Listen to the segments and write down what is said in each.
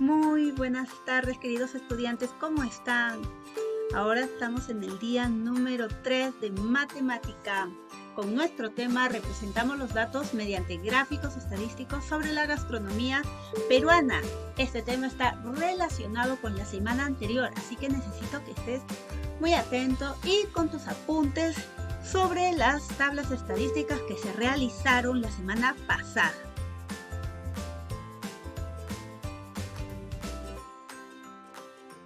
Muy buenas tardes, queridos estudiantes, ¿cómo están? Ahora estamos en el día número 3 de matemática. Con nuestro tema representamos los datos mediante gráficos estadísticos sobre la gastronomía peruana. Este tema está relacionado con la semana anterior, así que necesito que estés muy atento y con tus apuntes sobre las tablas estadísticas que se realizaron la semana pasada.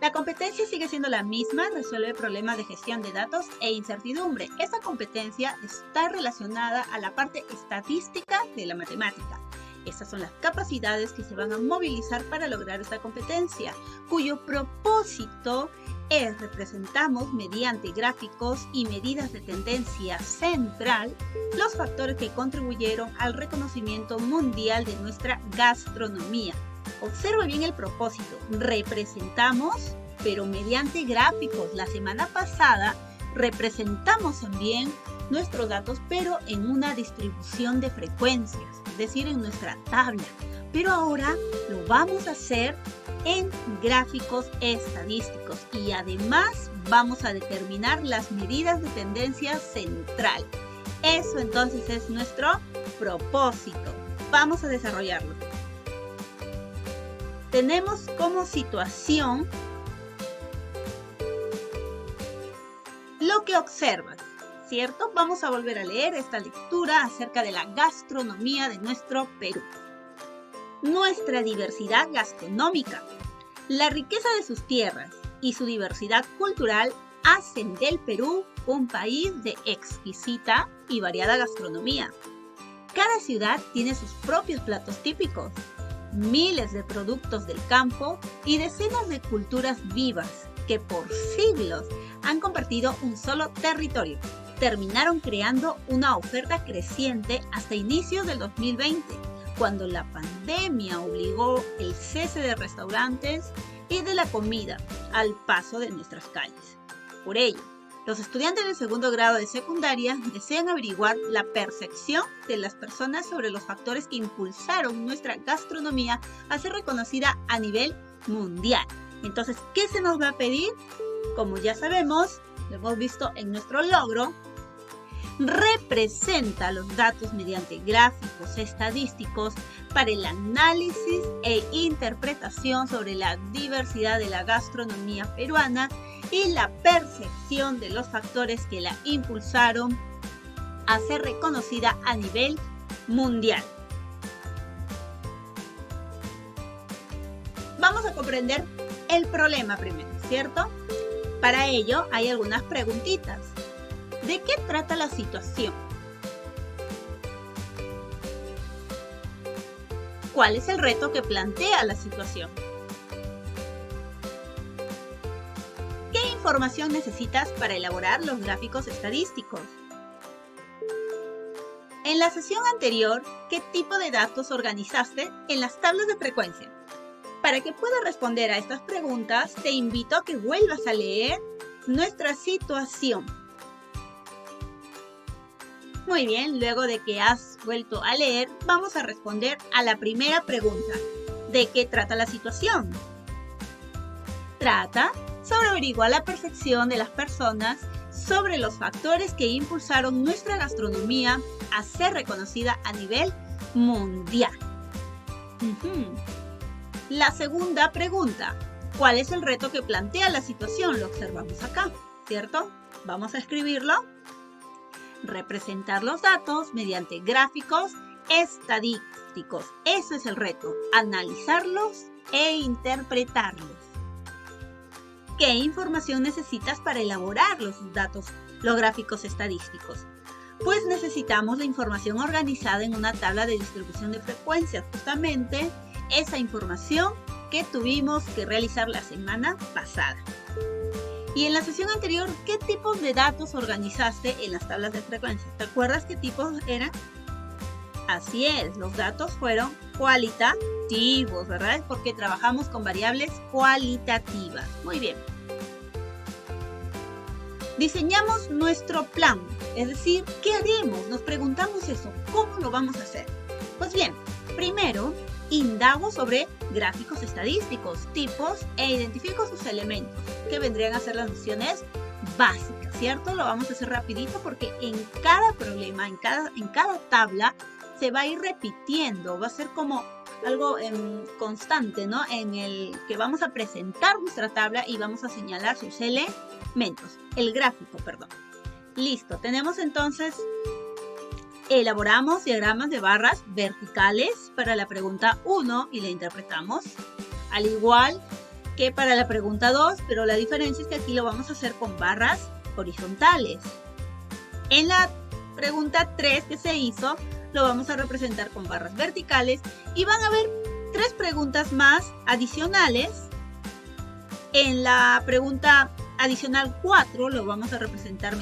La competencia sigue siendo la misma, resuelve problemas de gestión de datos e incertidumbre. Esta competencia está relacionada a la parte estadística de la matemática. Estas son las capacidades que se van a movilizar para lograr esta competencia, cuyo propósito es representamos mediante gráficos y medidas de tendencia central los factores que contribuyeron al reconocimiento mundial de nuestra gastronomía. Observa bien el propósito. Representamos, pero mediante gráficos. La semana pasada representamos también nuestros datos, pero en una distribución de frecuencias, es decir, en nuestra tabla. Pero ahora lo vamos a hacer en gráficos estadísticos y además vamos a determinar las medidas de tendencia central. Eso entonces es nuestro propósito. Vamos a desarrollarlo. Tenemos como situación lo que observas, ¿cierto? Vamos a volver a leer esta lectura acerca de la gastronomía de nuestro Perú. Nuestra diversidad gastronómica, la riqueza de sus tierras y su diversidad cultural hacen del Perú un país de exquisita y variada gastronomía. Cada ciudad tiene sus propios platos típicos, miles de productos del campo y decenas de culturas vivas que por siglos han compartido un solo territorio. Terminaron creando una oferta creciente hasta inicios del 2020, cuando la pandemia obligó el cese de restaurantes y de la comida al paso de nuestras calles. Por ello, los estudiantes del segundo grado de secundaria desean averiguar la percepción de las personas sobre los factores que impulsaron nuestra gastronomía a ser reconocida a nivel mundial. Entonces, ¿qué se nos va a pedir? Como ya sabemos, lo hemos visto en nuestro logro, representa los datos mediante gráficos estadísticos para el análisis e interpretación sobre la diversidad de la gastronomía peruana y la percepción de los factores que la impulsaron a ser reconocida a nivel mundial. Vamos a comprender el problema primero, ¿cierto? Para ello hay algunas preguntitas. ¿De qué trata la situación? ¿Cuál es el reto que plantea la situación? ¿Qué información necesitas para elaborar los gráficos estadísticos? En la sesión anterior, ¿qué tipo de datos organizaste en las tablas de frecuencia? Para que puedas responder a estas preguntas, te invito a que vuelvas a leer nuestra situación. Muy bien, luego de que has vuelto a leer, vamos a responder a la primera pregunta. ¿De qué trata la situación? Trata sobre averiguar la percepción de las personas sobre los factores que impulsaron nuestra gastronomía a ser reconocida a nivel mundial. La segunda pregunta, ¿cuál es el reto que plantea la situación? Lo observamos acá, ¿cierto? Vamos a escribirlo. Representar los datos mediante gráficos estadísticos. Eso es el reto, analizarlos e interpretarlos. ¿Qué información necesitas para elaborar los datos, los gráficos estadísticos? Pues necesitamos la información organizada en una tabla de distribución de frecuencias, justamente esa información que tuvimos que realizar la semana pasada. Y en la sesión anterior, ¿qué tipos de datos organizaste en las tablas de frecuencia? ¿Te acuerdas qué tipos eran? Así es, los datos fueron cualitativos, ¿verdad? Porque trabajamos con variables cualitativas. Muy bien. Diseñamos nuestro plan, es decir, ¿qué haremos? Nos preguntamos eso, ¿cómo lo vamos a hacer? Pues bien, primero indago sobre gráficos estadísticos, tipos e identifico sus elementos, que vendrían a ser las nociones básicas, ¿cierto? Lo vamos a hacer rapidito porque en cada problema, en cada tabla, se va a ir repitiendo, va a ser como algo constante, ¿no? En el que vamos a presentar nuestra tabla y vamos a señalar sus elementos, el gráfico, perdón. Listo, tenemos entonces, elaboramos diagramas de barras verticales para la pregunta 1 y la interpretamos, al igual que para la pregunta 2, pero la diferencia es que aquí lo vamos a hacer con barras horizontales. En la pregunta 3 que se hizo, lo vamos a representar con barras verticales y van a haber 3 preguntas más adicionales. En la pregunta adicional 4 lo vamos a representar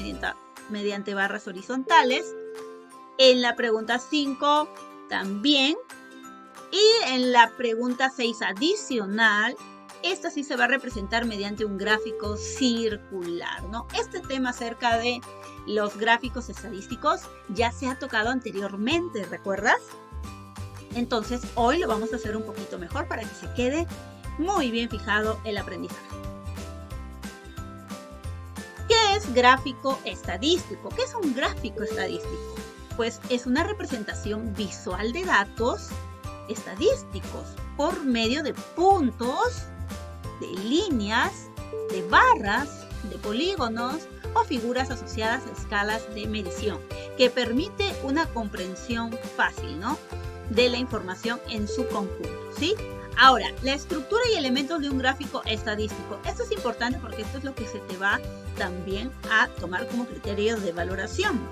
mediante barras horizontales. En la pregunta 5 también. Y en la pregunta 6 adicional, esta sí se va a representar mediante un gráfico circular, ¿no? Este tema acerca de los gráficos estadísticos ya se ha tocado anteriormente, ¿recuerdas? Entonces, hoy lo vamos a hacer un poquito mejor para que se quede muy bien fijado el aprendizaje. ¿Qué es gráfico estadístico? ¿Qué es un gráfico estadístico? Pues es una representación visual de datos estadísticos por medio de puntos, de líneas, de barras, de polígonos o figuras asociadas a escalas de medición, que permite una comprensión fácil, ¿no?, de la información en su conjunto, ¿sí? Ahora, la estructura y elementos de un gráfico estadístico. Esto es importante porque esto es lo que se te va también a tomar como criterio de valoración.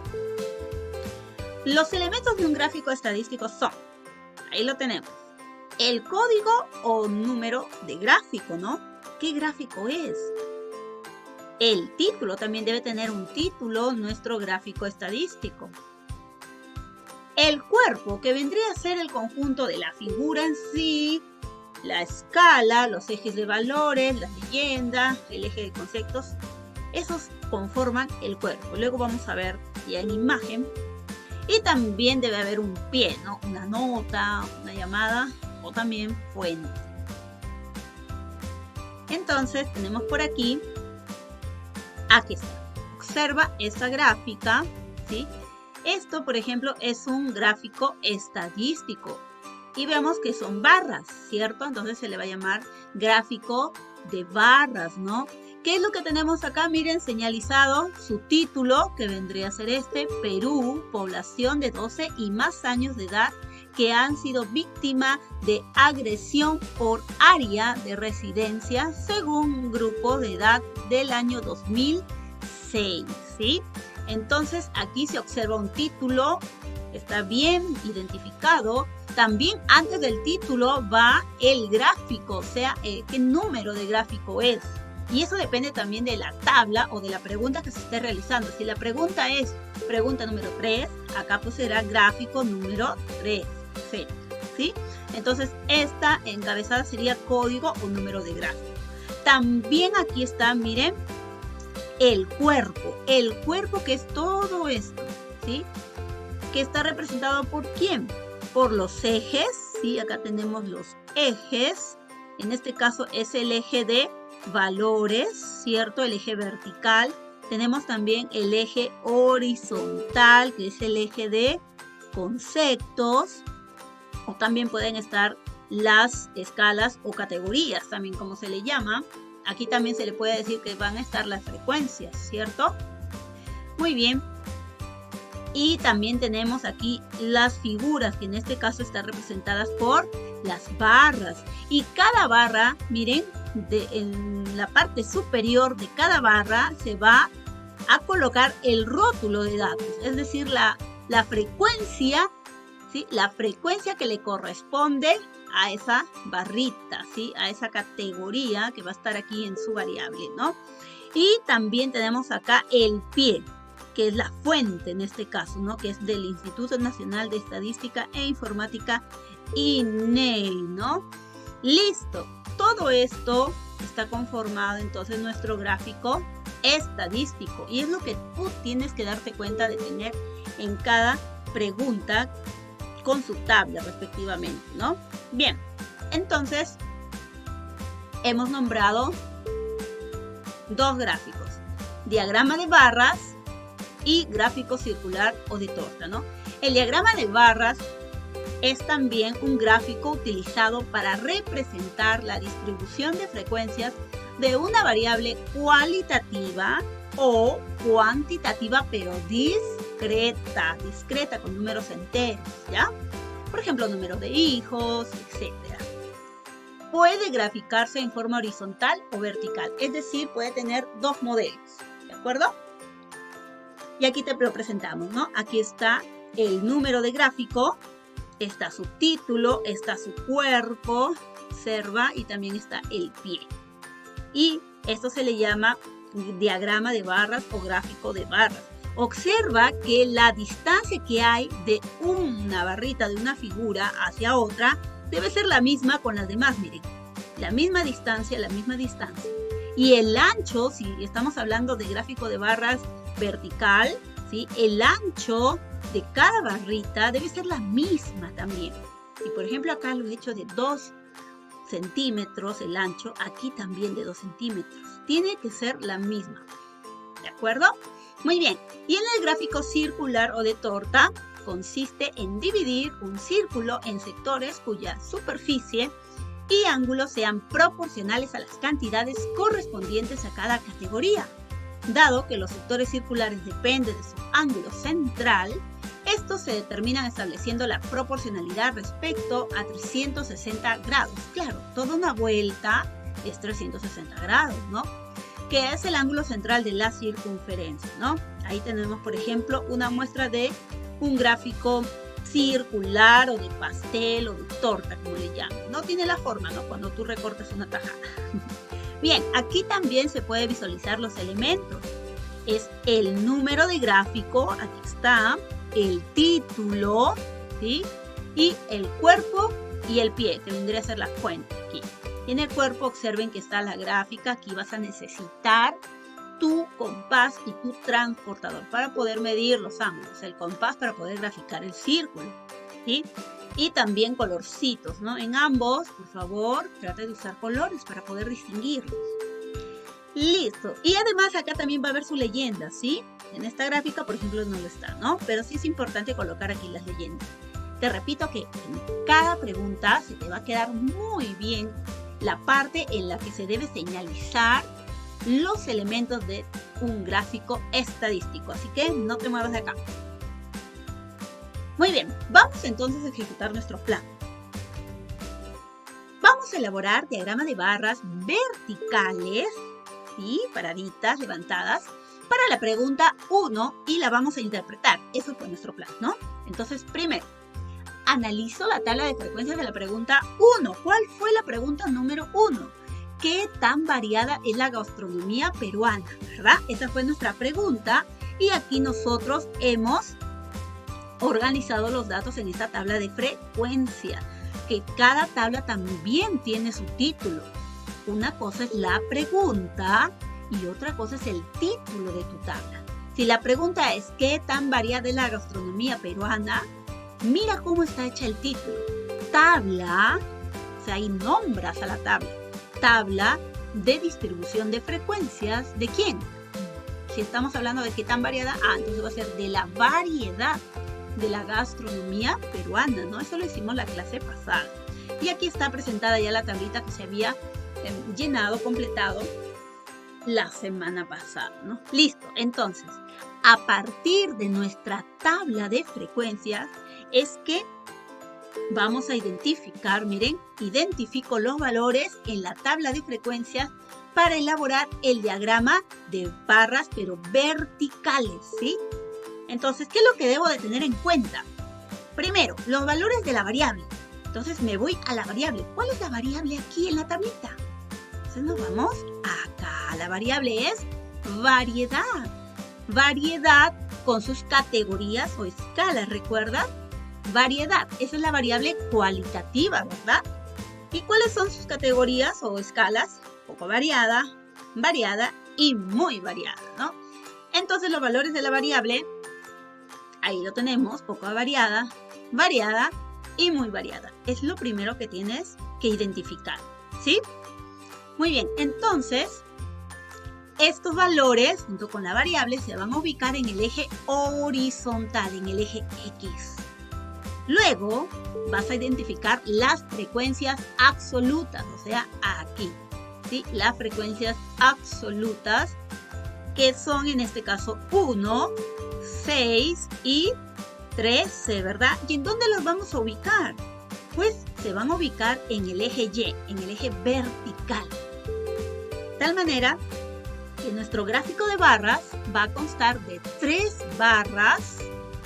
Los elementos de un gráfico estadístico son, ahí lo tenemos, el código o número de gráfico, ¿no? ¿Qué gráfico es? El título, también debe tener un título nuestro gráfico estadístico. El cuerpo, que vendría a ser el conjunto de la figura en sí, la escala, los ejes de valores, las leyendas, el eje de conceptos, esos conforman el cuerpo. Luego vamos a ver ya en imagen. Y también debe haber un pie, ¿no? Una nota, una llamada o también fuente. Entonces tenemos por aquí, aquí está. Observa esta gráfica, ¿sí? Esto, por ejemplo, es un gráfico estadístico. Y vemos que son barras, ¿cierto? Entonces se le va a llamar gráfico de barras, ¿no? ¿Qué es lo que tenemos acá? Miren, señalizado su título, que vendría a ser este: Perú, población de 12 y más años de edad que han sido víctima de agresión por área de residencia según un grupo de edad del año 2006, ¿sí? Entonces aquí se observa un título, está bien identificado. También antes del título va el gráfico, o sea, qué número de gráfico es. Y eso depende también de la tabla o de la pregunta que se esté realizando. Si la pregunta es pregunta número 3, acá pues será gráfico número 3, ¿sí? Entonces esta encabezada sería código o número de gráfico. También aquí está, miren, el cuerpo que es todo esto, ¿sí? Que está representado por ¿quién? Por los ejes, ¿sí? Acá tenemos los ejes. En este caso es el eje de valores, ¿cierto? El eje vertical. Tenemos también el eje horizontal, que es el eje de conceptos. O también pueden estar las escalas o categorías, también como se le llama. Aquí también se le puede decir que van a estar las frecuencias, ¿cierto? Muy bien. Y también tenemos aquí las figuras, que en este caso están representadas por las barras. Y cada barra, miren, en la parte superior de cada barra se va a colocar el rótulo de datos, es decir, la frecuencia, ¿sí? La frecuencia que le corresponde a esa barrita, ¿sí? A esa categoría que va a estar aquí en su variable, ¿no? Y también tenemos acá el pie, que es la fuente en este caso, ¿no? Que es del Instituto Nacional de Estadística e Informática, INEI, ¿no? Listo. Todo esto está conformado entonces nuestro gráfico estadístico. Y es lo que tú tienes que darte cuenta de tener en cada pregunta con su tabla respectivamente, ¿no? Bien, entonces hemos nombrado dos gráficos, diagrama de barras y gráfico circular o de torta, ¿no? El diagrama de barras es también un gráfico utilizado para representar la distribución de frecuencias de una variable cualitativa o cuantitativa, pero discreta con números enteros, ¿ya? Por ejemplo, número de hijos, etc. Puede graficarse en forma horizontal o vertical, es decir, puede tener dos modelos, ¿de acuerdo? Y aquí te lo presentamos, ¿no? Aquí está el número de gráfico, está su título, está su cuerpo, observa, y también está el pie. Y esto se le llama diagrama de barras o gráfico de barras. Observa que la distancia que hay de una barrita de una figura hacia otra debe ser la misma con las demás, miren. La misma distancia. Y el ancho, si estamos hablando de gráfico de barras vertical, ¿sí? El ancho de cada barrita debe ser la misma también. Y por ejemplo acá lo he hecho de 2 centímetros el ancho, aquí también de 2 centímetros. Tiene que ser la misma, ¿de acuerdo? Muy bien, y en el gráfico circular o de torta consiste en dividir un círculo en sectores cuya superficie y ángulos sean proporcionales a las cantidades correspondientes a cada categoría. Dado que los sectores circulares dependen de su ángulo central, estos se determinan estableciendo la proporcionalidad respecto a 360 grados. Claro, toda una vuelta es 360 grados, ¿no? Que es el ángulo central de la circunferencia, ¿no? Ahí tenemos, por ejemplo, una muestra de un gráfico circular o de pastel o de torta, como le llaman. No tiene la forma, ¿no? Cuando tú recortas una tajada. Bien, aquí también se puede visualizar los elementos. Es el número de gráfico, aquí está, el título, ¿sí? Y el cuerpo y el pie, que vendría a ser la fuente aquí. Y en el cuerpo observen que está la gráfica, aquí vas a necesitar tu compás y tu transportador para poder medir los ángulos, el compás para poder graficar el círculo, ¿sí? Y también colorcitos, ¿no? En ambos, por favor, trate de usar colores para poder distinguirlos. Listo. Y además acá también va a haber su leyenda, ¿sí? En esta gráfica, por ejemplo, no lo está, ¿no? Pero sí es importante colocar aquí las leyendas. Te repito que en cada pregunta se te va a quedar muy bien la parte en la que se debe señalizar los elementos de un gráfico estadístico. Así que no te muevas de acá. Muy bien, vamos entonces a ejecutar nuestro plan. Vamos a elaborar diagramas de barras verticales, ¿sí? Paraditas, levantadas, para la pregunta 1 y la vamos a interpretar. Eso fue nuestro plan, ¿no? Entonces, primero, analizo la tabla de frecuencias de la pregunta 1. ¿Cuál fue la pregunta número 1? ¿Qué tan variada es la gastronomía peruana? ¿Verdad? Esa fue nuestra pregunta y aquí nosotros hemos organizado los datos en esta tabla de frecuencia, que cada tabla también tiene su título. Una cosa es la pregunta y otra cosa es el título de tu tabla. Si la pregunta es ¿qué tan variada es la gastronomía peruana? Mira cómo está hecha el título. Tabla, o sea, ahí nombras a la tabla. Tabla de distribución de frecuencias. ¿De quién? Si estamos hablando de qué tan variada, entonces va a ser de la variedad de la gastronomía peruana, ¿no? Eso lo hicimos la clase pasada. Y aquí está presentada ya la tablita que se había llenado, completado la semana pasada, ¿no? Listo, entonces, a partir de nuestra tabla de frecuencias es que vamos a identificar, miren, identifico los valores en la tabla de frecuencias para elaborar el diagrama de barras, pero verticales, ¿sí? Entonces, ¿qué es lo que debo de tener en cuenta? Primero, los valores de la variable. Entonces, me voy a la variable. ¿Cuál es la variable aquí en la tablita? Entonces, nos vamos acá. La variable es variedad. Variedad con sus categorías o escalas, ¿recuerdas? Variedad, esa es la variable cualitativa, ¿verdad? ¿Y cuáles son sus categorías o escalas? Poco variada, variada y muy variada, ¿no? Entonces los valores de la variable, ahí lo tenemos, poco variada, variada y muy variada. Es lo primero que tienes que identificar, ¿sí? Muy bien, entonces estos valores junto con la variable se van a ubicar en el eje horizontal, en el eje X. Luego vas a identificar las frecuencias absolutas, o sea, aquí, ¿sí? Las frecuencias absolutas que son en este caso 1, 6 y 13, ¿verdad? ¿Y en dónde los vamos a ubicar? Pues se van a ubicar en el eje Y, en el eje vertical. De tal manera que nuestro gráfico de barras va a constar de 3 barras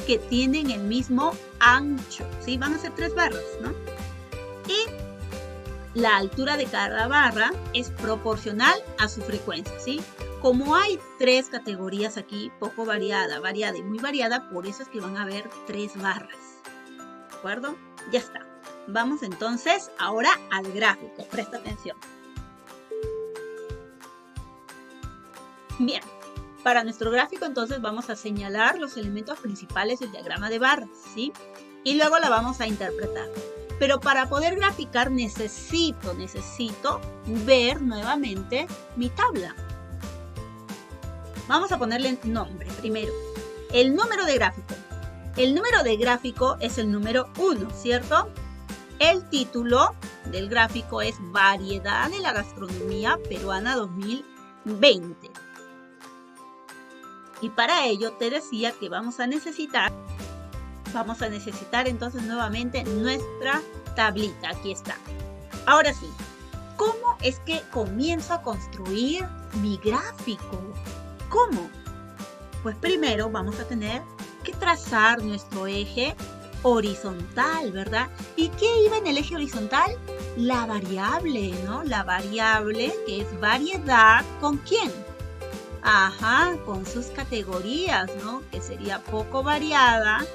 que tienen el mismo ancho, ¿sí? Van a ser 3 barras, ¿no? Y la altura de cada barra es proporcional a su frecuencia, ¿sí? Como hay 3 categorías aquí, poco variada, variada y muy variada, por eso es que van a haber 3 barras. ¿De acuerdo? Ya está. Vamos entonces ahora al gráfico. Presta atención. Bien, para nuestro gráfico entonces vamos a señalar los elementos principales del diagrama de barras, ¿sí? Y luego la vamos a interpretar. Pero para poder graficar necesito ver nuevamente mi tabla. Vamos a ponerle nombre primero. El número de gráfico. El número de gráfico es el número 1, ¿cierto? El título del gráfico es Variedad de la Gastronomía Peruana 2020. Y para ello te decía que vamos a necesitar entonces nuevamente nuestra tablita. Aquí está. Ahora sí, ¿cómo es que comienzo a construir mi gráfico? ¿Cómo? Pues primero vamos a tener que trazar nuestro eje horizontal, ¿verdad? ¿Y qué iba en el eje horizontal? La variable, ¿no? La variable que es variedad, ¿con quién? Ajá, con sus categorías, ¿no? Que sería poco variada,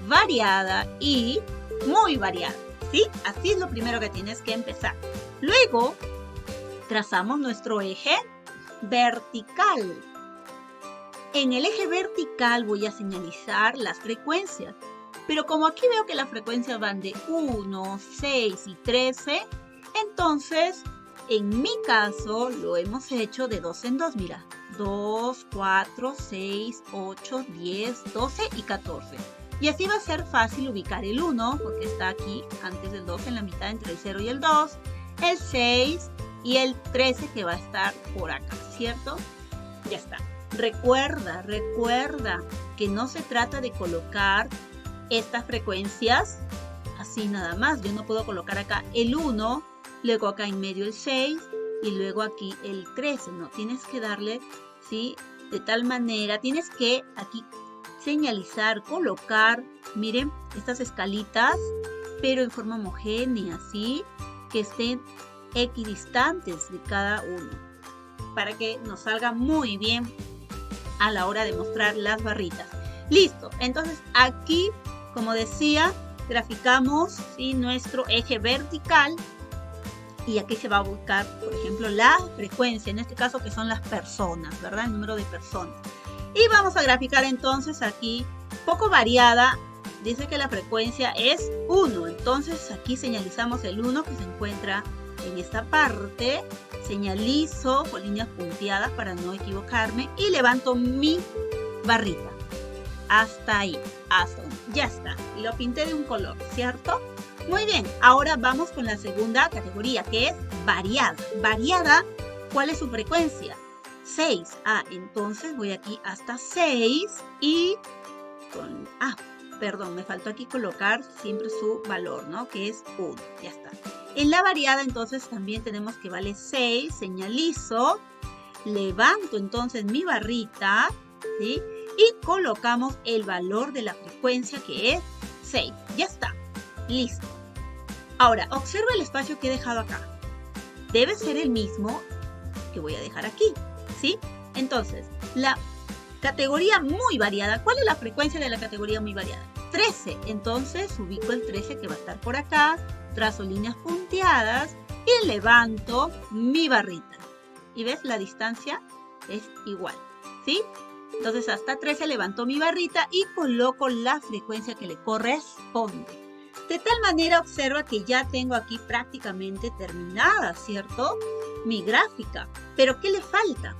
variada y muy variada, ¿sí? Así es lo primero que tienes que empezar. Luego, trazamos nuestro eje vertical. En el eje vertical voy a señalizar las frecuencias, pero como aquí veo que las frecuencias van de 1, 6 y 13, entonces en mi caso lo hemos hecho de 2 en 2, mira, 2, 4, 6, 8, 10, 12 y 14. Y así va a ser fácil ubicar el 1, porque está aquí antes del 2, en la mitad entre el 0 y el 2, el 6 y el 13 que va a estar por acá, ¿cierto? Ya está. Recuerda que no se trata de colocar estas frecuencias así nada más. Yo no puedo colocar acá el 1, luego acá en medio el 6 y luego aquí el 13. No, tienes que darle, ¿sí? De tal manera, tienes que aquí señalizar, colocar, miren, estas escalitas, pero en forma homogénea, ¿sí? Que estén equidistantes de cada uno, para que nos salga muy bien a la hora de mostrar las barritas. Listo, entonces aquí, como decía, graficamos, ¿sí? Nuestro eje vertical y aquí se va a buscar, por ejemplo, la frecuencia, en este caso que son las personas, ¿verdad? El número de personas. Y vamos a graficar entonces aquí, poco variada, dice que la frecuencia es 1, entonces aquí señalizamos el 1 que se encuentra en esta parte, señalizo con líneas punteadas para no equivocarme y levanto mi barrita. Hasta ahí, ya está. Y lo pinté de un color, ¿cierto? Muy bien, ahora vamos con la segunda categoría que es variada. Variada, ¿cuál es su frecuencia? 6. Entonces voy aquí hasta 6 y con... perdón, me faltó aquí colocar siempre su valor, ¿no? Que es 1, ya está. En la variada entonces también tenemos que vale 6, señalizo, levanto entonces mi barrita, ¿sí? Y colocamos el valor de la frecuencia que es 6, ya está, listo. Ahora, observa el espacio que he dejado acá. Debe ser el mismo que voy a dejar aquí, ¿sí? Entonces, la categoría muy variada, ¿cuál es la frecuencia de la categoría muy variada? 13, entonces ubico el 13 que va a estar por acá, trazo líneas punteadas y levanto mi barrita. ¿Y ves? La distancia es igual, ¿sí? Entonces hasta 13 levanto mi barrita y coloco la frecuencia que le corresponde. De tal manera observa que ya tengo aquí prácticamente terminada, ¿cierto? Mi gráfica. ¿Pero qué le falta?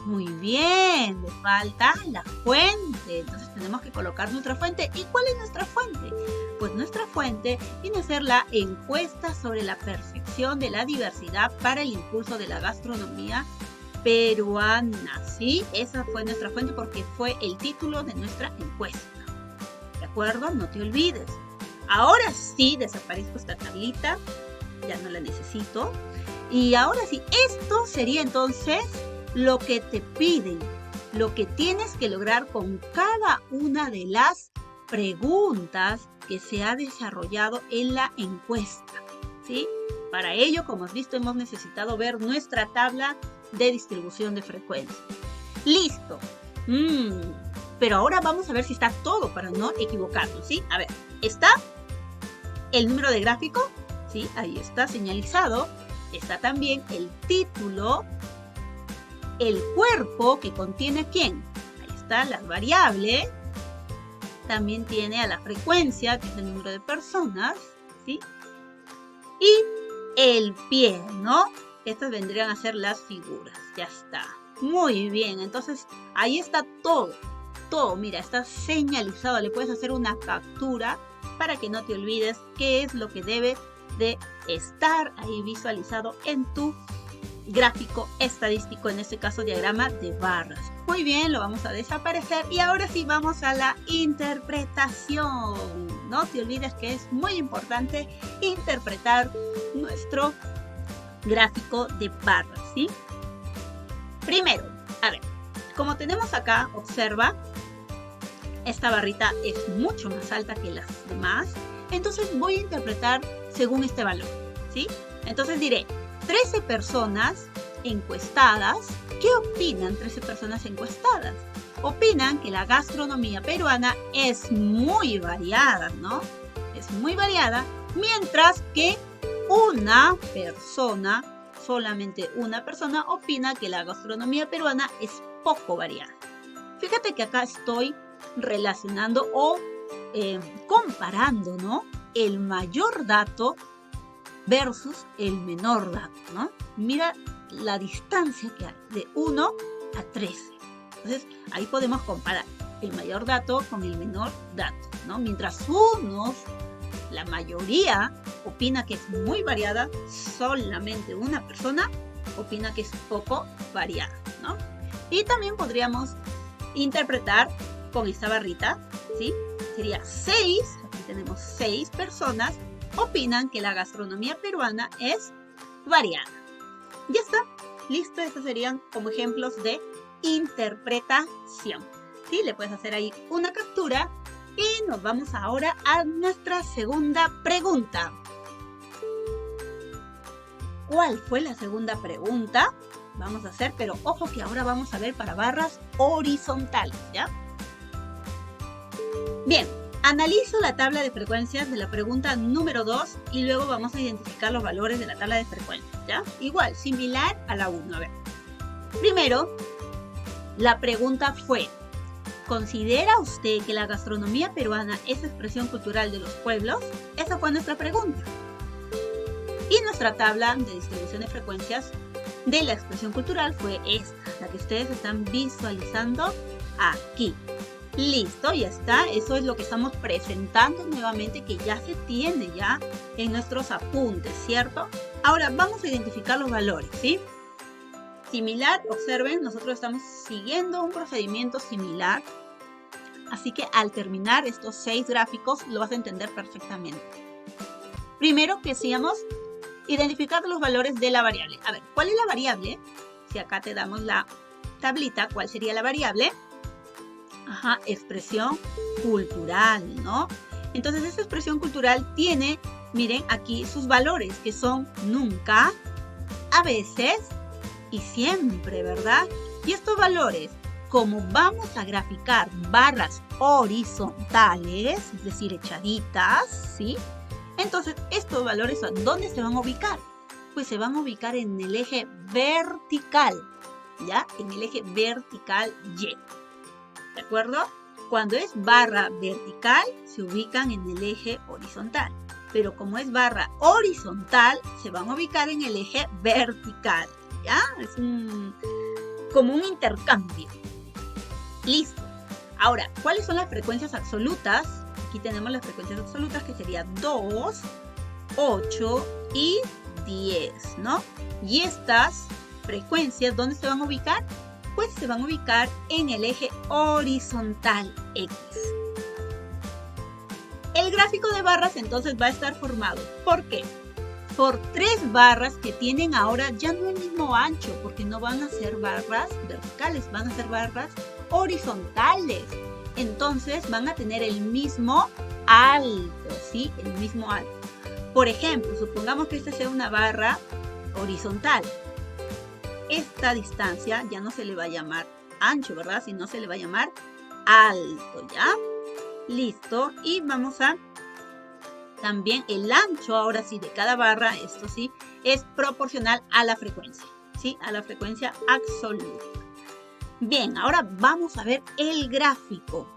Muy bien, le falta la fuente. Entonces tenemos que colocar nuestra fuente. ¿Y cuál es nuestra fuente? Pues nuestra fuente viene a ser la encuesta sobre la perfección de la diversidad para el impulso de la gastronomía peruana. ¿Sí? Esa fue nuestra fuente porque fue el título de nuestra encuesta. ¿De acuerdo? No te olvides. Ahora sí desaparezco esta tablita. Ya no la necesito. Y ahora sí, esto sería entonces lo que te piden, lo que tienes que lograr con cada una de las preguntas que se ha desarrollado en la encuesta, ¿sí? Para ello, como has visto, hemos necesitado ver nuestra tabla de distribución de frecuencia. ¡Listo! Pero ahora vamos a ver si está todo para no equivocarnos, ¿sí? A ver, ¿está el número de gráfico? Sí, ahí está señalizado. Está también el título, el cuerpo que contiene ¿quién? Ahí está la variable. También tiene a la frecuencia, que es el número de personas, ¿sí? Y el pie, ¿no? Estas vendrían a ser las figuras. Ya está. Muy bien. Entonces, ahí está todo. Todo, mira, está señalizado. Le puedes hacer una captura para que no te olvides qué es lo que debe de estar ahí visualizado en tu gráfico estadístico, en este caso diagrama de barras. Muy bien, lo vamos a desaparecer y ahora sí vamos a la interpretación. No te olvides que es muy importante interpretar nuestro gráfico de barras, ¿sí? Primero, a ver, como tenemos acá, observa, esta barrita es mucho más alta que las demás, entonces voy a interpretar según este valor, ¿sí? Entonces diré, 13 personas encuestadas. ¿Qué opinan 13 personas encuestadas? Opinan que la gastronomía peruana es muy variada, ¿no? Es muy variada, mientras que una persona, solamente una persona, opina que la gastronomía peruana es poco variada. Fíjate que acá estoy relacionando o comparando, ¿no? El mayor dato versus el menor dato, ¿no? Mira la distancia que hay de 1 a 13. Entonces, ahí podemos comparar el mayor dato con el menor dato, ¿no? Mientras unos, la mayoría, opina que es muy variada, solamente una persona opina que es poco variada, ¿no? Y también podríamos interpretar con esta barrita, ¿sí? Sería 6, aquí tenemos 6 personas opinan que la gastronomía peruana es variada. Ya está, listo, estos serían como ejemplos de interpretación. ¿Sí? Le puedes hacer ahí una captura y nos vamos ahora a nuestra segunda pregunta. ¿Cuál fue la segunda pregunta? Vamos a hacer, pero ojo que ahora vamos a ver para barras horizontales, ¿ya? Bien. Analizo la tabla de frecuencias de la pregunta número 2 y luego vamos a identificar los valores de la tabla de frecuencias, ¿ya? Igual, similar a la 1. A ver. Primero, la pregunta fue, ¿considera usted que la gastronomía peruana es expresión cultural de los pueblos? Esa fue nuestra pregunta. Y nuestra tabla de distribución de frecuencias de la expresión cultural fue esta, la que ustedes están visualizando aquí. Listo, ya está. Eso es lo que estamos presentando nuevamente, que ya se tiene ya en nuestros apuntes, ¿cierto? Ahora vamos a identificar los valores, ¿sí? Similar, observen, nosotros estamos siguiendo un procedimiento similar. Así que al terminar estos 6 gráficos lo vas a entender perfectamente. Primero que hacíamos, identificar los valores de la variable. A ver, ¿cuál es la variable? Si acá te damos la tablita, ¿cuál sería la variable? Ajá, expresión cultural, ¿no? Entonces, esa expresión cultural tiene, miren, aquí sus valores, que son nunca, a veces y siempre, ¿verdad? Y estos valores, como vamos a graficar barras horizontales, es decir, echaditas, ¿sí? Entonces, estos valores, ¿dónde se van a ubicar? Pues se van a ubicar en el eje vertical. ¿ya? En el eje vertical Y, ¿de acuerdo? Cuando es barra vertical, se ubican en el eje horizontal. Pero como es barra horizontal, se van a ubicar en el eje vertical, ¿ya? Es como un intercambio. Listo. Ahora, ¿cuáles son las frecuencias absolutas? Aquí tenemos las frecuencias absolutas, que serían 2, 8 y 10, ¿no? Y estas frecuencias, ¿dónde se van a ubicar? Pues se van a ubicar en el eje horizontal X. El gráfico de barras entonces va a estar formado. ¿Por qué? Por 3 barras que tienen ahora ya no el mismo ancho, porque no van a ser barras verticales, van a ser barras horizontales. Entonces van a tener el mismo alto, ¿sí? El mismo alto. Por ejemplo, supongamos que esta sea una barra horizontal. Esta distancia ya no se le va a llamar ancho, ¿verdad? Sino se le va a llamar alto, ¿ya? Listo. Y vamos a también el ancho, ahora sí, de cada barra, esto sí, es proporcional a la frecuencia, ¿sí? A la frecuencia absoluta. Bien, ahora vamos a ver el gráfico.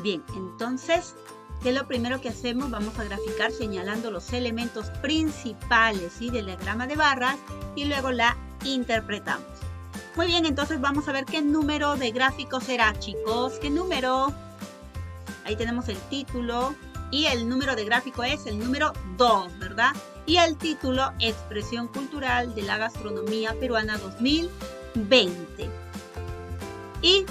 Bien, entonces, ¿qué es lo primero que hacemos? Vamos a graficar señalando los elementos principales, ¿sí? Del diagrama de barras y luego la interpretamos. Muy bien, entonces vamos a ver qué número de gráfico será, chicos. ¿Qué número? Ahí tenemos el título y el número de gráfico es el número 2, ¿verdad? Y el título, Expresión Cultural de la Gastronomía Peruana 2020. Y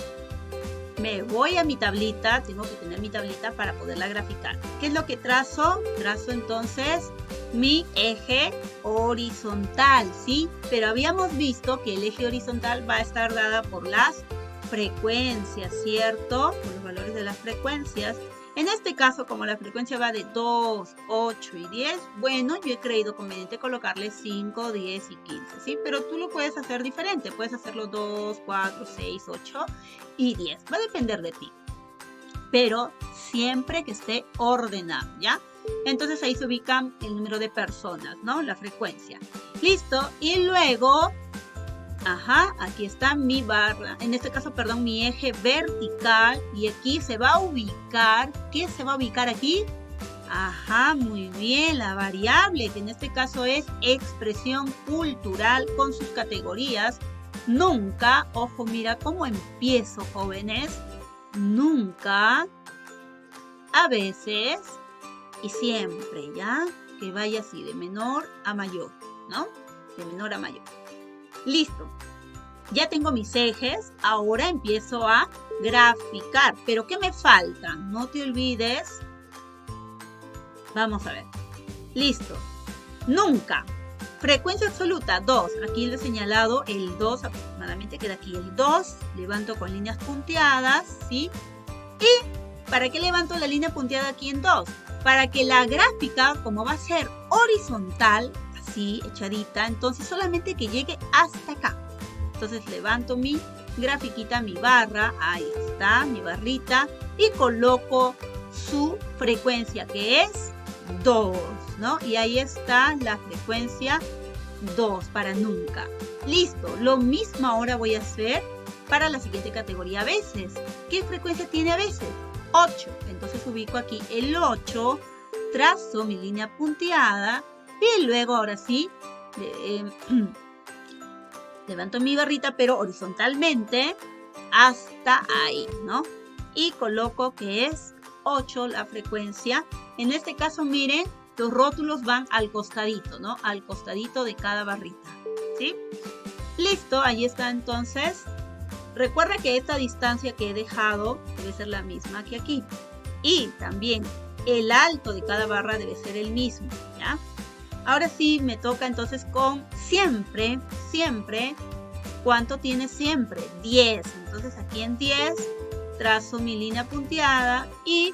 me voy a mi tablita, tengo que tener mi tablita para poderla graficar. ¿Qué es lo que trazo? Trazo entonces mi eje horizontal, ¿sí? Pero habíamos visto que el eje horizontal va a estar dada por las frecuencias, ¿cierto? Por los valores de las frecuencias. En este caso, como la frecuencia va de 2, 8 y 10, bueno, yo he creído conveniente colocarle 5, 10 y 15, ¿sí? Pero tú lo puedes hacer diferente. Puedes hacerlo 2, 4, 6, 8 y 10. Va a depender de ti. Pero siempre que esté ordenado, ¿ya? Entonces ahí se ubica el número de personas, ¿no? La frecuencia. Listo. Y luego, aquí está mi barra, en este caso, perdón, mi eje vertical. Y aquí se va a ubicar, ¿qué se va a ubicar aquí? Muy bien, la variable, que en este caso es expresión cultural con sus categorías. Nunca, ojo, mira cómo empiezo, jóvenes. Nunca, a veces y siempre, ¿ya? Que vaya así, de menor a mayor, ¿no? De menor a mayor. Listo. Ya tengo mis ejes. Ahora empiezo a graficar. ¿Pero qué me falta? No te olvides. Vamos a ver. Listo. Nunca. Frecuencia absoluta, 2. Aquí lo he señalado, el 2 aproximadamente queda aquí el 2. Levanto con líneas punteadas, ¿sí? ¿Y para qué levanto la línea punteada aquí en 2? Para que la gráfica, como va a ser horizontal, así, echadita, entonces solamente que llegue hasta acá. Entonces levanto mi grafiquita, mi barra, ahí está, mi barrita, y coloco su frecuencia, que es 2, ¿no? Y ahí está la frecuencia 2 para nunca. Listo, lo mismo ahora voy a hacer para la siguiente categoría, a veces. ¿Qué frecuencia tiene a veces? 8. Entonces ubico aquí el 8, trazo mi línea punteada y luego ahora sí levanto mi barrita, pero horizontalmente hasta ahí, ¿no? Y coloco que es 8 la frecuencia. En este caso, miren, los rótulos van al costadito, ¿no? Al costadito de cada barrita, ¿sí? Listo, ahí está entonces. Recuerda que esta distancia que he dejado debe ser la misma que aquí. Y también el alto de cada barra debe ser el mismo, ¿ya? Ahora sí me toca entonces con siempre, siempre. ¿Cuánto tiene siempre? 10. Entonces aquí en 10 trazo mi línea punteada y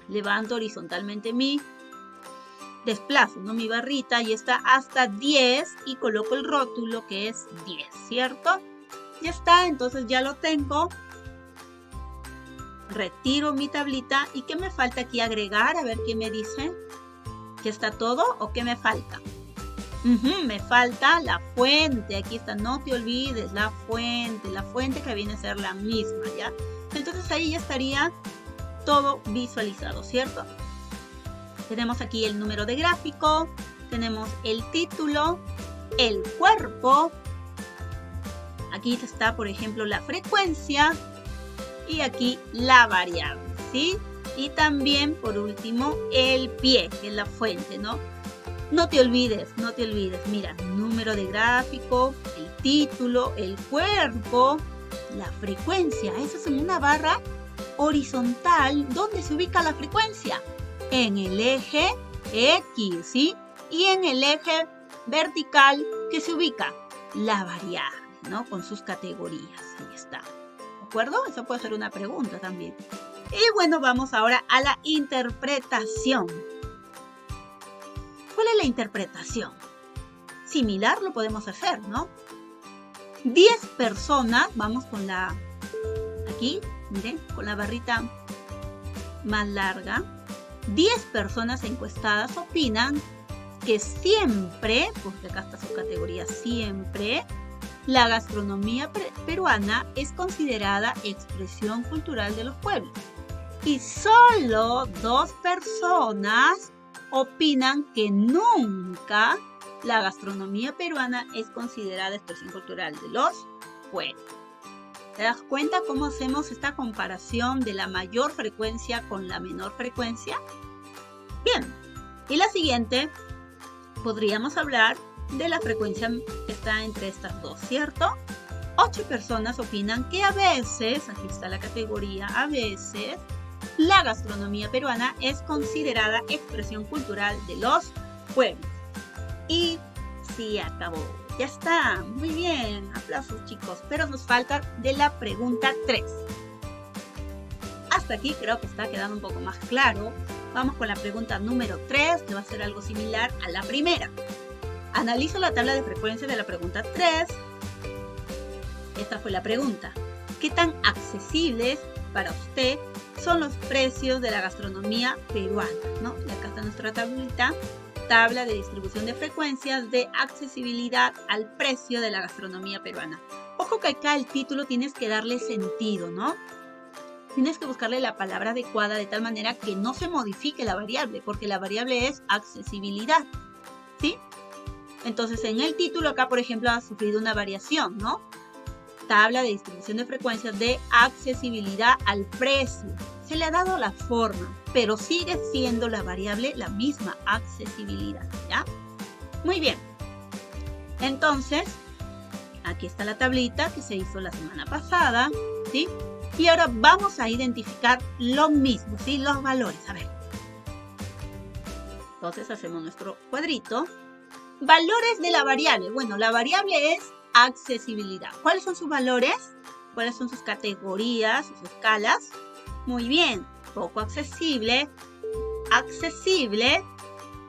levanto horizontalmente desplazo, ¿no? Mi barrita y está hasta 10 y coloco el rótulo que es 10, ¿cierto? Ya está, entonces ya lo tengo. Retiro mi tablita. ¿Y qué me falta aquí agregar? A ver qué me dice. ¿Ya está todo o qué me falta? Me falta la fuente. Aquí está, no te olvides, la fuente que viene a ser la misma, ¿ya? Entonces ahí ya estaría todo visualizado, ¿cierto? Tenemos aquí el número de gráfico, tenemos el título, el cuerpo. Aquí está, por ejemplo, la frecuencia y aquí la variable, ¿sí? Y también, por último, el pie, que es la fuente, ¿no? No te olvides, mira, número de gráfico, el título, el cuerpo, la frecuencia. Eso es en una barra horizontal. ¿Dónde se ubica la frecuencia? En el eje X, ¿sí? Y en el eje vertical, ¿qué se ubica? La variable, ¿no? Con sus categorías. Ahí está. ¿De acuerdo? Eso puede ser una pregunta también. Y bueno, vamos ahora a la interpretación. ¿Cuál es la interpretación? Similar lo podemos hacer, ¿no? 10 personas, vamos con la, aquí, miren, con la barrita más larga. 10 personas encuestadas opinan que siempre, porque acá está su categoría siempre, la gastronomía peruana es considerada expresión cultural de los pueblos. Y solo 2 personas opinan que nunca la gastronomía peruana es considerada expresión cultural de los pueblos. ¿Te das cuenta cómo hacemos esta comparación de la mayor frecuencia con la menor frecuencia? Bien, y la siguiente, podríamos hablar de la frecuencia que está entre estas dos, ¿cierto? 8 personas opinan que a veces, aquí está la categoría, a veces, la gastronomía peruana es considerada expresión cultural de los pueblos. Y sí, acabó. Ya está. Muy bien. Aplausos, chicos. Pero nos falta de la pregunta 3. Hasta aquí creo que está quedando un poco más claro. Vamos con la pregunta número 3, que va a ser algo similar a la primera. Analizo la tabla de frecuencia de la pregunta 3. Esta fue la pregunta. ¿Qué tan accesibles para usted son los precios de la gastronomía peruana? ¿No? Y acá está nuestra tablita. Tabla de distribución de frecuencias de accesibilidad al precio de la gastronomía peruana. Ojo que acá el título tienes que darle sentido, ¿no? Tienes que buscarle la palabra adecuada de tal manera que no se modifique la variable, porque la variable es accesibilidad, ¿sí? Entonces en el título acá, por ejemplo, ha sufrido una variación, ¿no? Tabla de distribución de frecuencias de accesibilidad al precio. Se le ha dado la forma, pero sigue siendo la variable la misma, accesibilidad, ¿ya? Muy bien. Entonces, aquí está la tablita que se hizo la semana pasada, ¿sí? Y ahora vamos a identificar lo mismo, ¿sí? Los valores, a ver. Entonces hacemos nuestro cuadrito. Valores de la variable. Bueno, la variable es accesibilidad. ¿Cuáles son sus valores? ¿Cuáles son sus categorías, sus escalas? Muy bien, poco accesible, accesible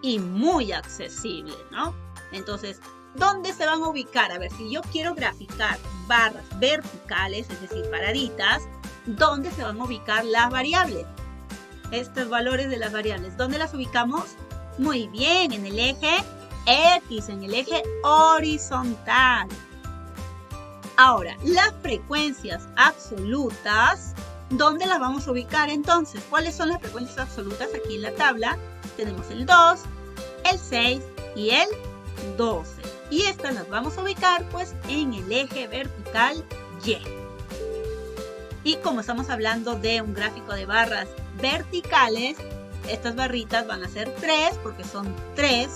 y muy accesible, ¿no? Entonces, ¿dónde se van a ubicar? A ver, si yo quiero graficar barras verticales, es decir, paraditas, ¿dónde se van a ubicar las variables? Estos valores de las variables, ¿dónde las ubicamos? Muy bien, en el eje X, en el eje horizontal. Ahora, las frecuencias absolutas, ¿dónde las vamos a ubicar entonces? ¿Cuáles son las frecuencias absolutas? Aquí en la tabla tenemos el 2, el 6 y el 12. Y estas las vamos a ubicar pues en el eje vertical Y. Y como estamos hablando de un gráfico de barras verticales, estas barritas van a ser 3 porque son 3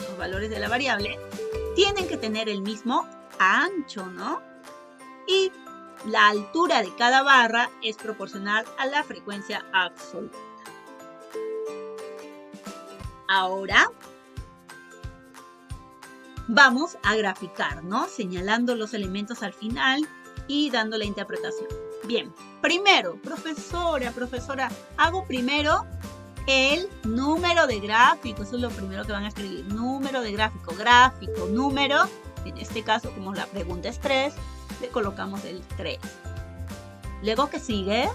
los valores de la variable. Tienen que tener el mismo ancho, ¿no? Y la altura de cada barra es proporcional a la frecuencia absoluta. Ahora vamos a graficar, ¿no? Señalando los elementos al final y dando la interpretación. Bien, primero, profesora, hago primero el número de gráfico. Eso es lo primero que van a escribir. Número de gráfico, número. En este caso, como la pregunta es 3, le colocamos el 3. Luego, ¿qué sigue?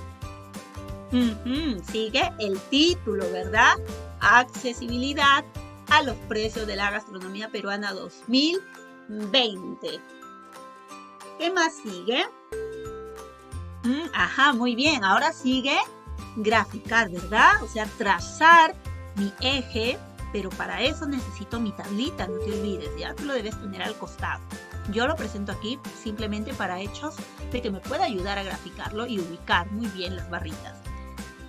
Sigue el título, ¿verdad? Accesibilidad a los precios de la gastronomía peruana 2020. ¿Qué más sigue? Ajá, muy bien. Ahora sigue graficar, ¿verdad? O sea, trazar mi eje, pero para eso necesito mi tablita, no te olvides, ¿ya? Tú lo debes tener al costado. Yo lo presento aquí simplemente para hechos de que me pueda ayudar a graficarlo y ubicar muy bien las barritas.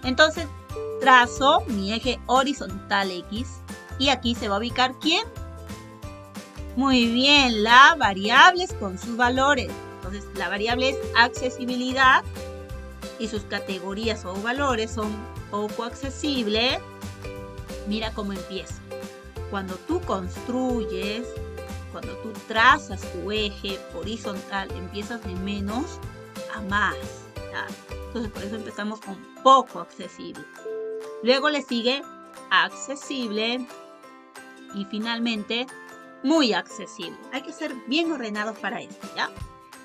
Entonces, trazo mi eje horizontal X y aquí se va a ubicar ¿quién? Muy bien, la variable con sus valores. Entonces, la variable es accesibilidad y sus categorías o valores son poco accesible. Mira cómo empieza. Cuando tú construyes, cuando tú trazas tu eje horizontal, empiezas de menos a más, ¿ya? Entonces, por eso empezamos con poco accesible. Luego le sigue accesible y finalmente muy accesible. Hay que ser bien ordenados para esto, ¿ya?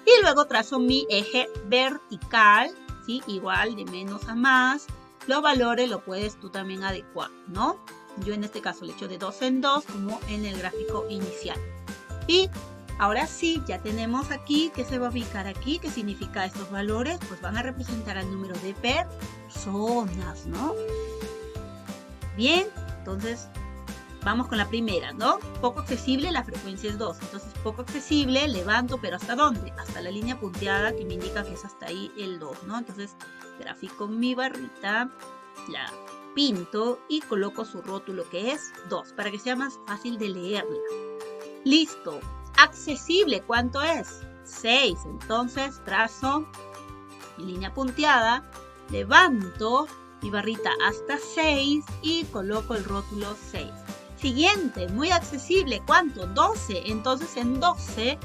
Y luego trazo mi eje vertical, ¿sí? Igual de menos a más. Los valores lo puedes tú también adecuar, ¿no? Yo en este caso le echo de 2 en 2 como en el gráfico inicial. Y ahora sí, ya tenemos aquí que se va a ubicar aquí. ¿Qué significa estos valores? Pues van a representar el número de personas, ¿no? Bien, entonces vamos con la primera, ¿no? Poco accesible, la frecuencia es 2. Entonces, poco accesible, levanto, pero ¿hasta dónde? Hasta la línea punteada que me indica que es hasta ahí el 2, ¿no? Entonces, grafico mi barrita, la pinto y coloco su rótulo que es 2 para que sea más fácil de leerla. Listo. Accesible, ¿cuánto es? 6. Entonces, trazo mi línea punteada, levanto mi barrita hasta 6 y coloco el rótulo 6. Siguiente, muy accesible, ¿cuánto? 12. Entonces en 12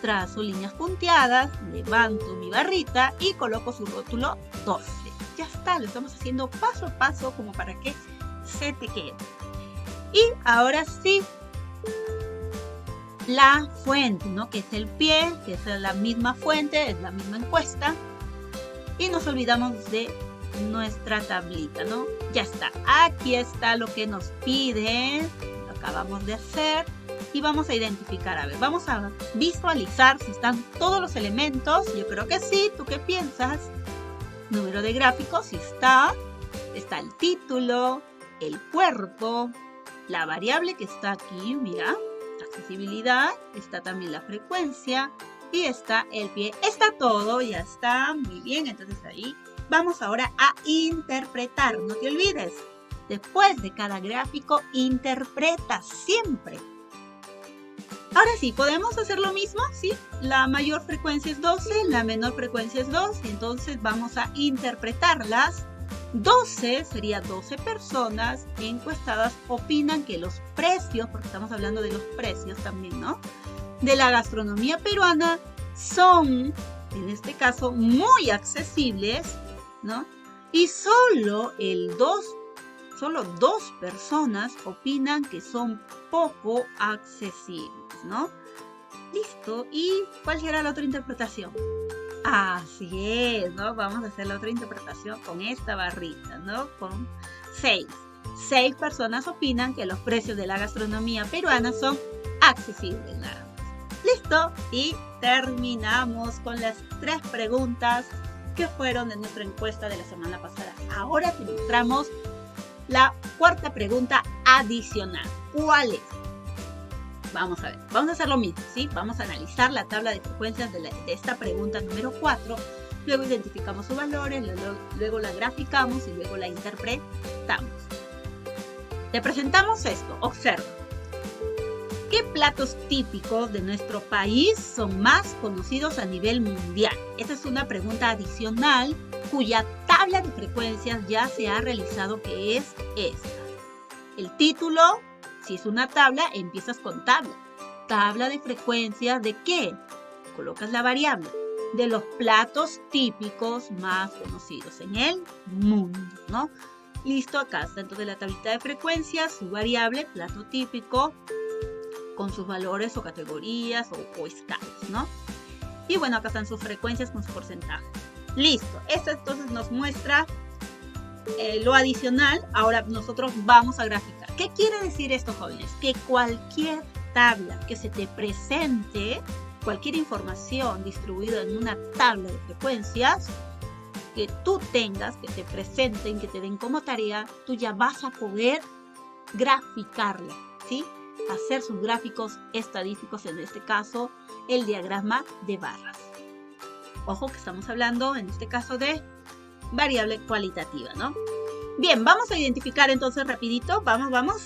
trazo líneas punteadas, levanto mi barrita y coloco su rótulo 12. Ya está, lo estamos haciendo paso a paso como para que se te quede. Y ahora sí, la fuente, ¿no? Que es el pie, que es la misma fuente, es la misma encuesta. Y nos olvidamos de nuestra tablita, ¿no? Ya está, aquí está lo que nos pide, lo acabamos de hacer y vamos a identificar, a ver, vamos a visualizar si están todos los elementos. Yo creo que sí, ¿tú qué piensas? Número de gráfico, si está el título, el cuerpo, la variable que está aquí, mira, accesibilidad, está también la frecuencia y está el pie, está todo, ya está, muy bien. Entonces ahí vamos ahora a interpretar, no te olvides, después de cada gráfico interpreta siempre. Ahora sí, ¿podemos hacer lo mismo? Sí, la mayor frecuencia es 12, la menor frecuencia es 2, y entonces vamos a interpretarlas. 12 sería 12 personas encuestadas opinan que los precios, porque estamos hablando de los precios también, ¿no?, de la gastronomía peruana son, en este caso, muy accesibles, ¿no? Y solo dos personas opinan que son poco accesibles, ¿no? Listo. ¿Y cuál será la otra interpretación? Así es, ¿no? Vamos a hacer la otra interpretación con esta barrita, ¿no? Con 6. 6 personas opinan que los precios de la gastronomía peruana son accesibles, nada más. Listo. Y terminamos con las 3 preguntas que fueron de nuestra encuesta de la semana pasada. Ahora te mostramos la 4ª pregunta adicional. ¿Cuál es? Vamos a ver, vamos a hacer lo mismo, ¿sí? Vamos a analizar la tabla de frecuencias de esta pregunta número 4, luego identificamos sus valores, luego la graficamos y luego la interpretamos. Te presentamos esto, observa. ¿Qué platos típicos de nuestro país son más conocidos a nivel mundial? Esta es una pregunta adicional cuya tabla de frecuencias ya se ha realizado, que es esta. El título, si es una tabla, empiezas con tabla. ¿Tabla de frecuencias de qué? Colocas la variable. De los platos típicos más conocidos en el mundo, ¿no? Listo, acá está entonces la tablita de frecuencias, su variable, plato típico, con sus valores o categorías o escalas, ¿no? Y bueno, acá están sus frecuencias con su porcentaje. Listo, esto entonces nos muestra lo adicional. Ahora nosotros vamos a graficar. ¿Qué quiere decir esto, jóvenes? Que cualquier tabla que se te presente, cualquier información distribuida en una tabla de frecuencias que tú tengas, que te presenten, que te den como tarea, tú ya vas a poder graficarla, ¿sí? Hacer sus gráficos estadísticos, en este caso, el diagrama de barras. Ojo que estamos hablando, en este caso, de variable cualitativa, ¿no? Bien, vamos a identificar entonces rapidito, vamos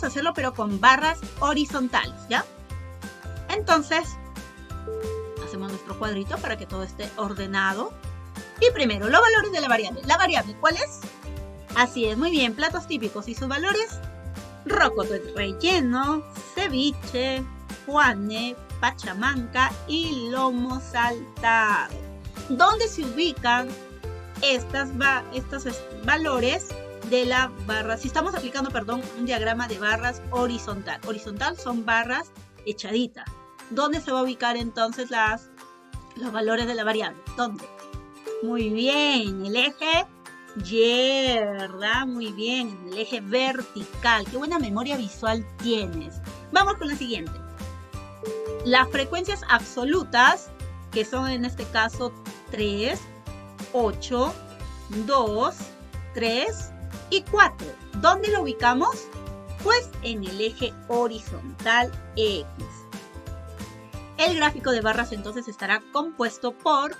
a hacerlo pero con barras horizontales, ¿ya? Entonces, hacemos nuestro cuadrito para que todo esté ordenado. Y primero, los valores de la variable. ¿La variable cuál es? Así es, muy bien, platos típicos y sus valores. Rocoto relleno, ceviche, juane, pachamanca y lomo saltado. ¿Dónde se ubican estos valores de la barra? Si estamos aplicando, un diagrama de barras horizontal. Horizontal son barras echaditas. ¿Dónde se va a ubicar entonces los valores de la variable? ¿Dónde? Muy bien, el eje Y, ¿verdad? Muy bien, en el eje vertical. Qué buena memoria visual tienes. Vamos con la siguiente. Las frecuencias absolutas, que son en este caso 3, 8, 2, 3 y 4. ¿Dónde lo ubicamos? Pues en el eje horizontal X. El gráfico de barras entonces estará compuesto por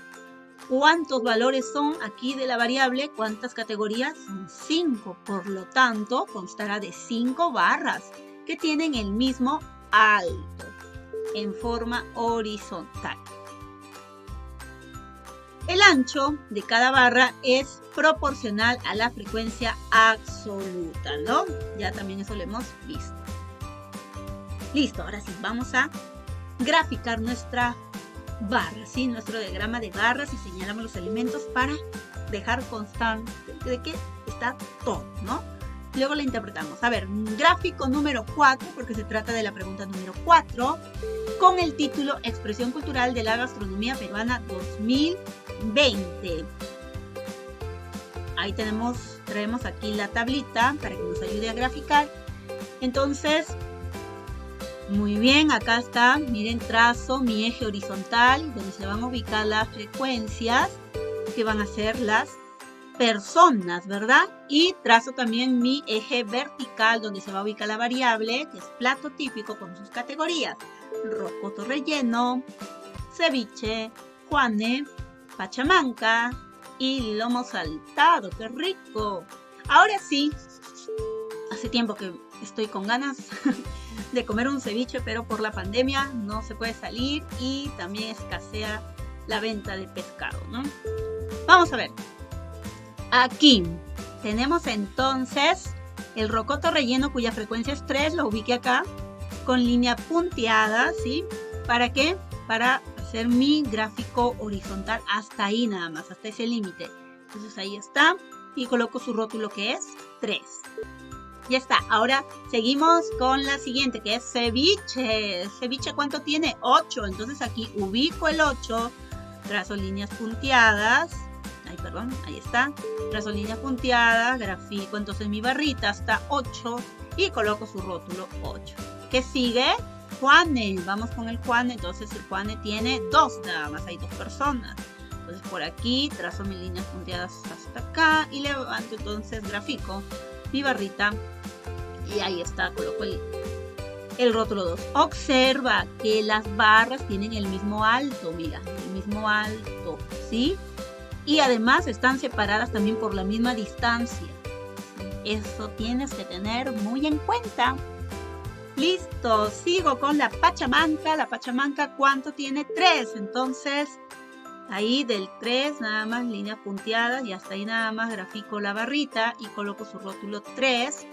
cuántos valores son aquí de la variable, cuántas categorías, son 5. Por lo tanto, constará de 5 barras que tienen el mismo alto en forma horizontal. El ancho de cada barra es proporcional a la frecuencia absoluta, ¿no? Ya también eso lo hemos visto. Listo, ahora sí, vamos a graficar nuestra barra, ¿sí? Nuestro diagrama de barras y señalamos los elementos para dejar constante de que está todo, ¿no? Luego la interpretamos. A ver, gráfico número 4, porque se trata de la pregunta número 4, con el título Expresión Cultural de la Gastronomía Peruana 2020. Ahí traemos aquí la tablita para que nos ayude a graficar. Entonces, muy bien, acá está, miren, trazo mi eje horizontal, donde se van a ubicar las frecuencias, que van a ser las personas, ¿verdad? Y trazo también mi eje vertical, donde se va a ubicar la variable, que es plato típico con sus categorías. Rocoto relleno, ceviche, juane, pachamanca y lomo saltado. ¡Qué rico! Ahora sí, hace tiempo que estoy con ganas de comer un ceviche, pero por la pandemia no se puede salir y también escasea la venta de pescado, ¿no? Vamos a ver. Aquí tenemos entonces el rocoto relleno cuya frecuencia es 3, lo ubiqué acá con línea punteada, ¿sí? ¿Para qué? Para hacer mi gráfico horizontal hasta ahí nada más, hasta ese límite. Entonces ahí está y coloco su rótulo que es 3. Ya está, ahora seguimos con la siguiente que es ceviche. ¿Ceviche cuánto tiene? 8, entonces aquí ubico el 8, trazo líneas punteadas. Ahí está. Trazo líneas punteadas, grafico entonces mi barrita hasta 8 y coloco su rótulo 8. ¿Qué sigue? Juane. Vamos con el Juane. Entonces el Juane tiene 2 nada más, hay 2 personas. Entonces por aquí trazo mis líneas punteadas hasta acá y levanto entonces, grafico mi barrita y ahí está, coloco el rótulo 2. Observa que las barras tienen el mismo alto, mira, el mismo alto, ¿sí? Y además están separadas también por la misma distancia. Eso tienes que tener muy en cuenta. Listo, sigo con la pachamanca. La pachamanca, ¿cuánto tiene? 3. Entonces, ahí del 3, nada más líneas punteadas y hasta ahí nada más grafico la barrita y coloco su rótulo 3.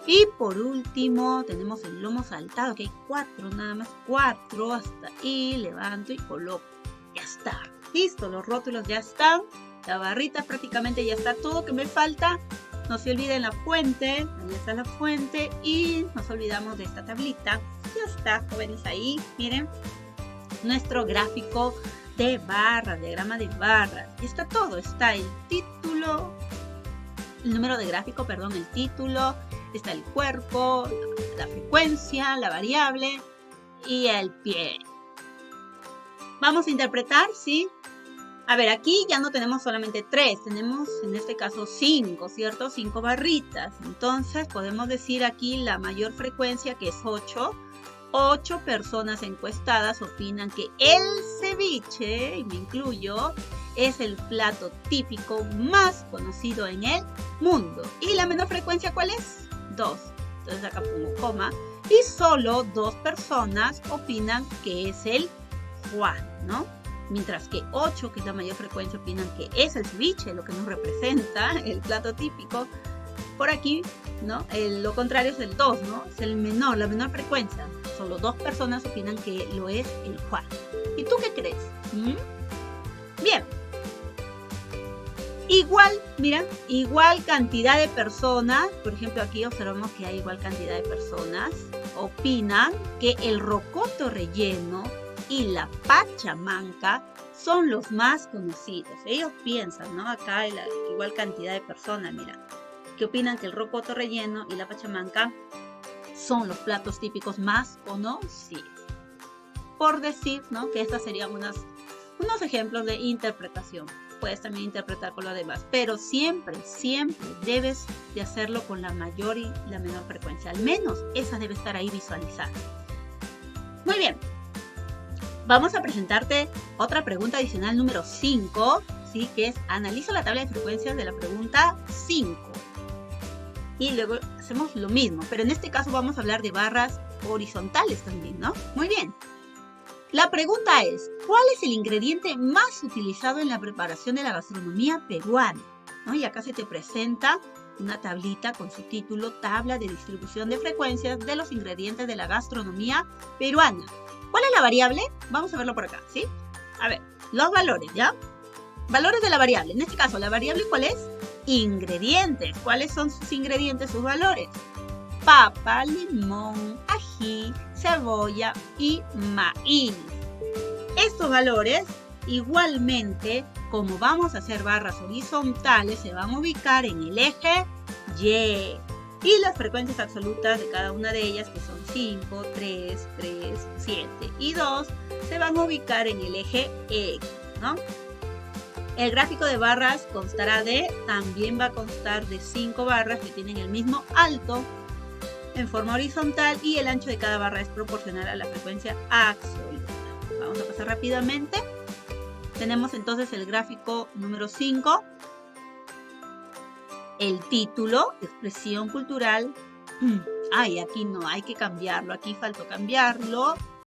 Y por último, tenemos el lomo saltado, que hay 4, nada más 4. Hasta ahí, levanto y coloco. Ya está. Listo, los rótulos ya están, la barrita prácticamente ya está, todo que me falta, no se olviden la fuente, ahí está la fuente y nos olvidamos de esta tablita, ya está, jóvenes, ahí, miren, nuestro gráfico de barras, diagrama de barras, y está todo, está el título, el número de gráfico, perdón, el título, está el cuerpo, la frecuencia, la variable y el pie. Vamos a interpretar, ¿sí? A ver, aquí ya no tenemos solamente 3, tenemos en este caso 5, ¿cierto? 5 barritas. Entonces podemos decir aquí la mayor frecuencia, que es 8. 8 personas encuestadas opinan que el ceviche, y me incluyo, es el plato típico más conocido en el mundo. ¿Y la menor frecuencia cuál es? 2. Entonces acá pongo coma. Y solo 2 personas opinan que es el foie, ¿no? Mientras que 8, que es la mayor frecuencia, opinan que es el ceviche, lo que nos representa el plato típico. Por aquí, ¿no? Lo contrario es el 2, ¿no? Es el menor, la menor frecuencia. Solo 2 personas opinan que lo es el foie. ¿Y tú qué crees? Bien. Igual, mira, igual cantidad de personas, por ejemplo aquí observamos que hay igual cantidad de personas, opinan que el rocoto relleno y la pachamanca son los más conocidos. Ellos piensan, ¿no? Acá hay la igual cantidad de personas, mira, que opinan que el rocoto relleno y la pachamanca son los platos típicos más conocidos. Por decir, ¿no? Que estas serían unos ejemplos de interpretación. Puedes también interpretar con lo demás, pero siempre debes de hacerlo con la mayor y la menor frecuencia. Al menos esa debe estar ahí visualizada. Muy bien. Vamos a presentarte otra pregunta adicional número 5, ¿sí? Que es analiza la tabla de frecuencias de la pregunta 5. Y luego hacemos lo mismo, pero en este caso vamos a hablar de barras horizontales también, ¿no? Muy bien. La pregunta es, ¿cuál es el ingrediente más utilizado en la preparación de la gastronomía peruana? ¿No? Y acá se te presenta una tablita con su título, Tabla de distribución de frecuencias de los ingredientes de la gastronomía peruana. ¿Cuál es la variable? Vamos a verlo por acá, ¿sí? A ver, los valores, ¿ya? Valores de la variable. En este caso, ¿la variable cuál es? Ingredientes. ¿Cuáles son sus ingredientes, sus valores? Papa, limón, ají, cebolla y maíz. Estos valores, igualmente, como vamos a hacer barras horizontales, se van a ubicar en el eje Y. Y las frecuencias absolutas de cada una de ellas, que son 5, 3, 7 y 2, se van a ubicar en el eje X, ¿no? El gráfico de barras también va a constar de 5 barras que tienen el mismo alto en forma horizontal y el ancho de cada barra es proporcional a la frecuencia absoluta. Vamos a pasar rápidamente. Tenemos entonces el gráfico número 5. El título, expresión cultural. Ay, aquí no, hay que cambiarlo. Aquí faltó cambiarlo.